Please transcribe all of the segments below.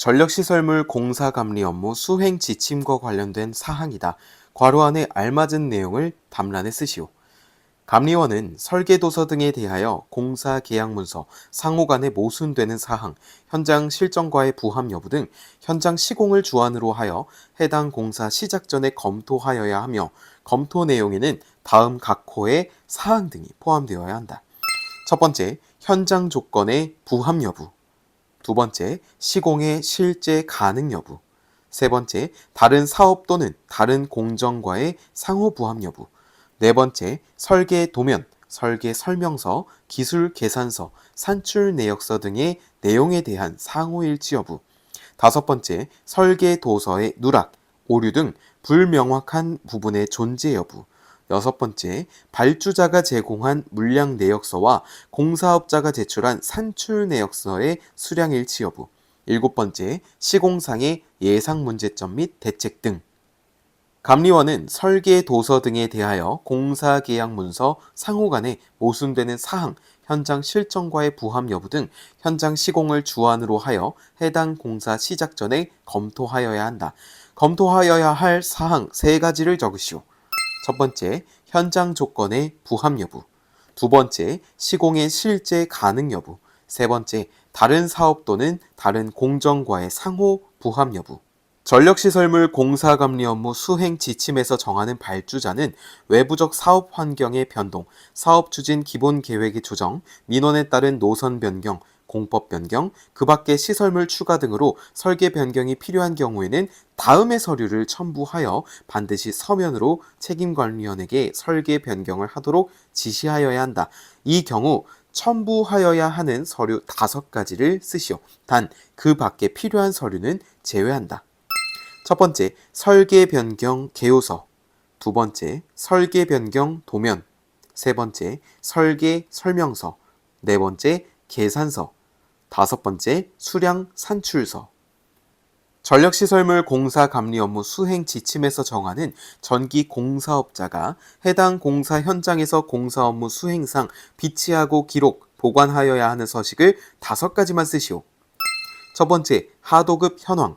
전력시설물 공사감리 업무 수행 지침과 관련된 사항이다. 괄호 안에 알맞은 내용을 답란에 쓰시오. 감리원은 설계도서 등에 대하여 공사 계약문서, 상호 간에 모순되는 사항, 현장 실정과의 부합 여부 등 현장 시공을 주안으로 하여 해당 공사 시작 전에 검토하여야 하며 검토 내용에는 다음 각 호의 사항 등이 포함되어야 한다. 첫 번째, 현장 조건의 부합 여부. 두 번째, 시공의 실제 가능 여부. 세 번째, 다른 사업 또는 다른 공정과의 상호 부합 여부. 네 번째, 설계 도면, 설계 설명서, 기술 계산서, 산출 내역서 등의 내용에 대한 상호 일치 여부. 다섯 번째, 설계 도서의 누락, 오류 등 불명확한 부분의 존재 여부. 여섯 번째, 발주자가 제공한 물량 내역서와 공사업자가 제출한 산출 내역서의 수량 일치 여부. 일곱 번째, 시공상의 예상 문제점 및 대책 등. 감리원은 설계 도서 등에 대하여 공사 계약 문서 상호 간에 모순되는 사항, 현장 실정과의 부합 여부 등 현장 시공을 주안으로 하여 해당 공사 시작 전에 검토하여야 한다. 검토하여야 할 사항 세 가지를 적으시오. 첫 번째, 현장 조건의 부합 여부. 두 번째, 시공의 실제 가능 여부. 세 번째, 다른 사업 또는 다른 공정과의 상호 부합 여부. 전력시설물 공사감리 업무 수행 지침에서 정하는 발주자는 외부적 사업 환경의 변동, 사업 추진 기본 계획의 조정, 민원에 따른 노선 변경, 공법 변경, 그 밖의 시설물 추가 등으로 설계 변경이 필요한 경우에는 다음의 서류를 첨부하여 반드시 서면으로 책임관리원에게 설계 변경을 하도록 지시하여야 한다. 이 경우 첨부하여야 하는 서류 5가지를 쓰시오. 단 그 밖에 필요한 서류는 제외한다. 첫 번째, 설계 변경 개요서. 두 번째, 설계 변경 도면. 세 번째, 설계 설명서. 네 번째, 계산서. 다섯 번째, 수량 산출서. 전력시설물 공사 감리 업무 수행 지침에서 정하는 전기 공사업자가 해당 공사 현장에서 공사 업무 수행상 비치하고 기록, 보관하여야 하는 서식을 5가지만 쓰시오. 첫 번째, 하도급 현황.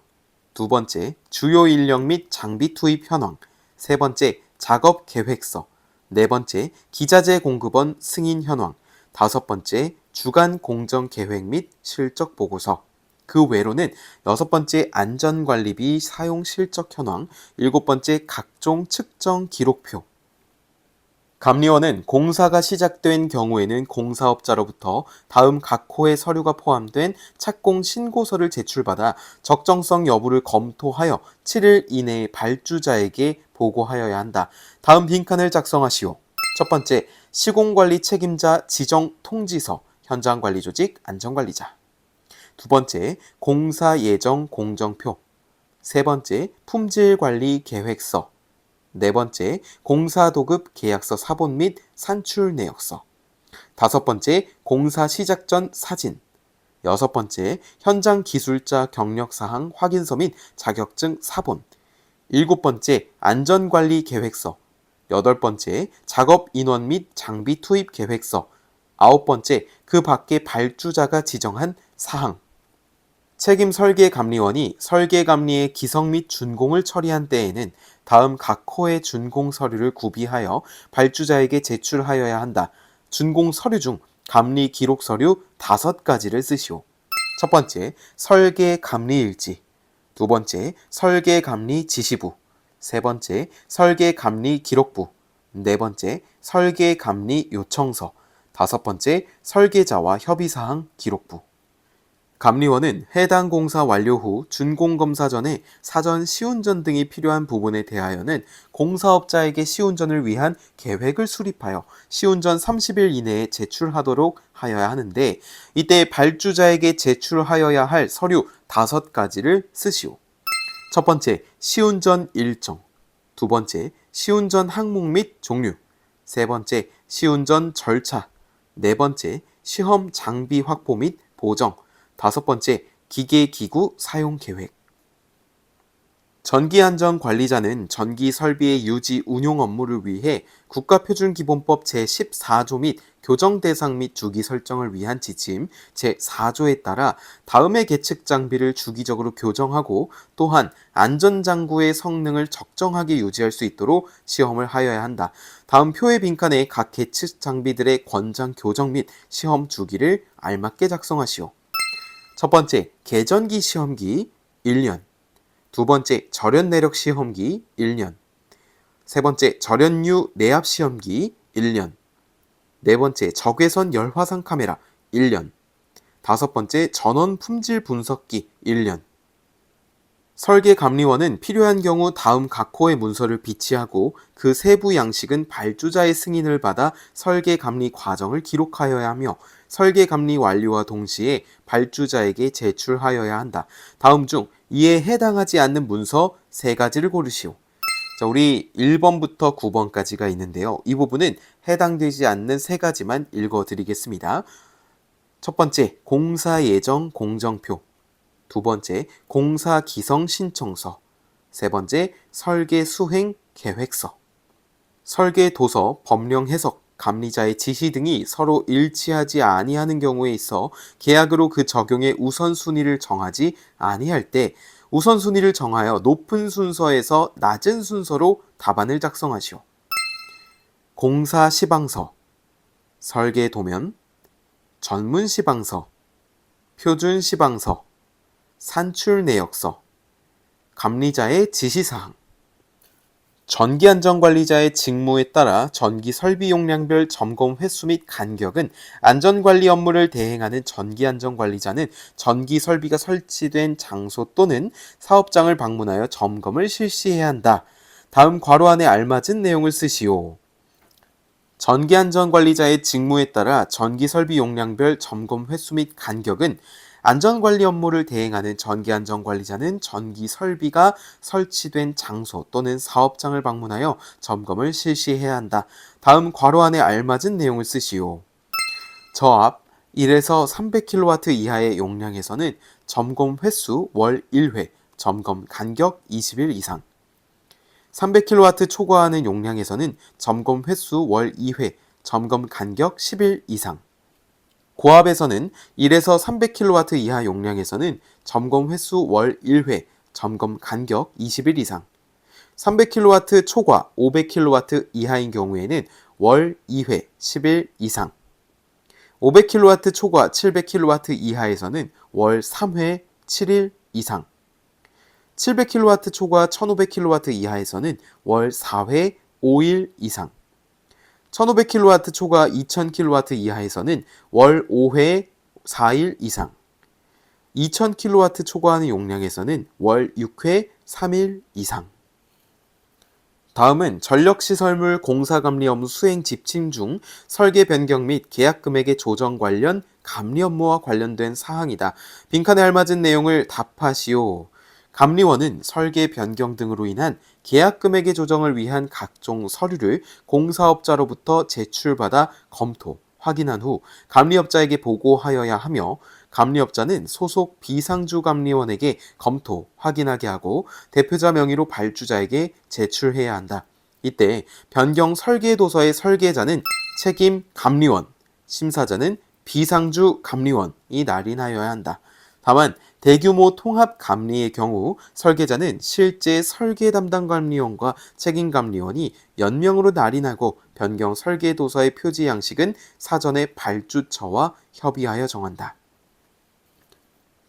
두 번째, 주요 인력 및 장비 투입 현황. 세 번째, 작업 계획서. 네 번째, 기자재 공급원 승인 현황. 다섯 번째, 주간 공정 계획 및 실적 보고서. 그 외로는 여섯 번째, 안전관리비 사용 실적 현황. 일곱 번째, 각종 측정 기록표. 감리원은 공사가 시작된 경우에는 공사업자로부터 다음 각 호의 서류가 포함된 착공 신고서를 제출받아 적정성 여부를 검토하여 7일 이내에 발주자에게 보고하여야 한다. 다음 빈칸을 작성하시오. 첫 번째, 시공관리 책임자 지정 통지서, 현장관리조직 안전관리자. 두 번째, 공사 예정 공정표. 세 번째, 품질관리 계획서. 네 번째, 공사도급 계약서 사본 및 산출 내역서. 다섯 번째, 공사 시작 전 사진. 여섯 번째, 현장 기술자 경력사항 확인서 및 자격증 사본. 일곱 번째, 안전관리 계획서. 여덟 번째, 작업 인원 및 장비 투입 계획서. 아홉 번째, 그 밖에 발주자가 지정한 사항. 책임 설계감리원이 설계감리의 기성 및 준공을 처리한 때에는 다음 각 호의 준공 서류를 구비하여 발주자에게 제출하여야 한다. 준공 서류 중 감리 기록 서류 5가지를 쓰시오. 첫 번째, 설계감리일지. 두 번째, 설계감리 지시부. 세 번째, 설계감리 기록부. 네 번째, 설계감리 요청서. 다섯 번째, 설계자와 협의사항 기록부. 감리원은 해당 공사 완료 후 준공검사 전에 사전 시운전 등이 필요한 부분에 대하여는 공사업자에게 시운전을 위한 계획을 수립하여 시운전 30일 이내에 제출하도록 하여야 하는데 이때 발주자에게 제출하여야 할 서류 5가지를 쓰시오. 첫 번째, 시운전 일정. 두 번째, 시운전 항목 및 종류. 세 번째, 시운전 절차. 네 번째, 시험 장비 확보 및 보정. 다섯 번째, 기계 기구 사용 계획. 전기안전관리자는 전기 설비의 유지 운용 업무를 위해 국가표준기본법 제14조 및 교정 대상 및 주기 설정을 위한 지침 제4조에 따라 다음의 계측 장비를 주기적으로 교정하고 또한 안전장구의 성능을 적정하게 유지할 수 있도록 시험을 하여야 한다. 다음 표의 빈칸에 각 계측 장비들의 권장 교정 및 시험 주기를 알맞게 작성하시오. 첫 번째, 계전기 시험기 1년. 두 번째, 절연 내력 시험기 1년. 세 번째, 절연유 내압 시험기 1년. 네 번째, 적외선 열화상 카메라 1년. 다섯 번째, 전원 품질 분석기 1년. 설계 감리원은 필요한 경우 다음 각 호의 문서를 비치하고 그 세부 양식은 발주자의 승인을 받아 설계 감리 과정을 기록하여야 하며 설계 감리 완료와 동시에 발주자에게 제출하여야 한다. 다음 중 이에 해당하지 않는 문서 3가지를 고르시오. 자, 우리 1번부터 9번까지가 있는데요. 이 부분은 해당되지 않는 3가지만 읽어드리겠습니다. 첫 번째, 공사 예정 공정표. 두 번째, 공사 기성 신청서. 세 번째, 설계 수행 계획서. 설계 도서, 법령 해석, 감리자의 지시 등이 서로 일치하지 아니하는 경우에 있어 계약으로 그 적용의 우선순위를 정하지 아니할 때 우선순위를 정하여 높은 순서에서 낮은 순서로 답안을 작성하시오. 공사 시방서, 설계 도면, 전문 시방서, 표준 시방서, 산출 내역서, 감리자의 지시사항. 전기안전관리자의 직무에 따라 전기 설비 용량별 점검 횟수 및 간격은 안전관리 업무를 대행하는 전기안전관리자는 전기 설비가 설치된 장소 또는 사업장을 방문하여 점검을 실시해야 한다. 다음 괄호 안에 알맞은 내용을 쓰시오. 전기안전관리자의 직무에 따라 전기 설비 용량별 점검 횟수 및 간격은 안전관리 업무를 대행하는 전기안전관리자는 전기 설비가 설치된 장소 또는 사업장을 방문하여 점검을 실시해야 한다. 다음 괄호 안에 알맞은 내용을 쓰시오. 저압 1에서 300kW 이하의 용량에서는 점검 횟수 월 1회, 점검 간격 20일 이상. 300kW 초과하는 용량에서는 점검 횟수 월 2회, 점검 간격 10일 이상. 고압에서는 1에서 300kW 이하 용량에서는 점검 횟수 월 1회, 점검 간격 20일 이상. 300kW 초과 500kW 이하인 경우에는 월 2회, 10일 이상. 500kW 초과 700kW 이하에서는 월 3회, 7일 이상. 700kW 초과 1500kW 이하에서는 월 4회, 5일 이상. 1500kW 초과 2000kW 이하에서는 월 5회 4일 이상. 2000kW 초과하는 용량에서는 월 6회 3일 이상. 다음은 전력시설물 공사감리 업무 수행 지침 중 설계 변경 및 계약 금액의 조정 관련 감리 업무와 관련된 사항이다. 빈칸에 알맞은 내용을 답하시오. 감리원은 설계 변경 등으로 인한 계약 금액의 조정을 위한 각종 서류를 공사업자로부터 제출받아 검토, 확인한 후 감리업자에게 보고하여야 하며 감리업자는 소속 비상주 감리원에게 검토, 확인하게 하고 대표자 명의로 발주자에게 제출해야 한다. 이때 변경 설계도서의 설계자는 책임 감리원, 심사자는 비상주 감리원이 날인하여야 한다. 다만 대규모 통합 감리의 경우 설계자는 실제 설계 담당 감리원과 책임 감리원이 연명으로 날인하고 변경 설계 도서의 표지 양식은 사전에 발주처와 협의하여 정한다.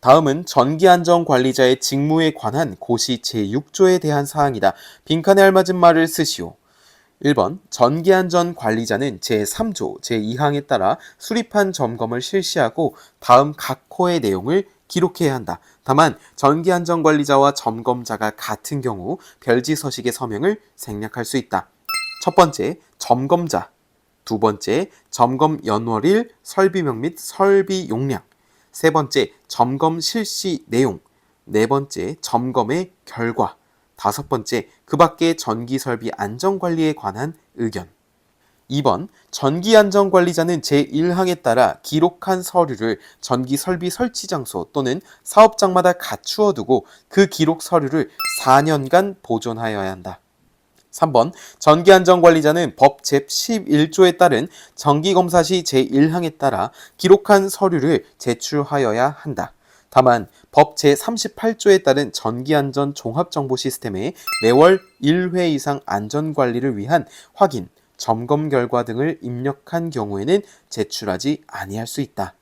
다음은 전기안전관리자의 직무에 관한 고시 제6조에 대한 사항이다. 빈칸에 알맞은 말을 쓰시오. 1번 전기안전관리자는 제3조 제2항에 따라 수립한 점검을 실시하고 다음 각 호의 내용을 기록해야 한다. 다만 전기안전관리자와 점검자가 같은 경우 별지 서식의 서명을 생략할 수 있다. 첫 번째, 점검자. 두 번째, 점검 연월일, 설비명 및 설비 용량. 세 번째, 점검 실시 내용. 네 번째, 점검의 결과. 다섯 번째, 그 밖의 전기설비 안전관리에 관한 의견. 2번 전기안전관리자는 제1항에 따라 기록한 서류를 전기설비 설치 장소 또는 사업장마다 갖추어 두고 그 기록 서류를 4년간 보존하여야 한다. 3번 전기안전관리자는 법 제11조에 따른 정기검사 시 제1항에 따라 기록한 서류를 제출하여야 한다. 다만 법 제38조에 따른 전기안전 종합정보시스템에 매월 1회 이상 안전관리를 위한 확인, 점검 결과 등을 입력한 경우에는 제출하지 아니할 수 있다.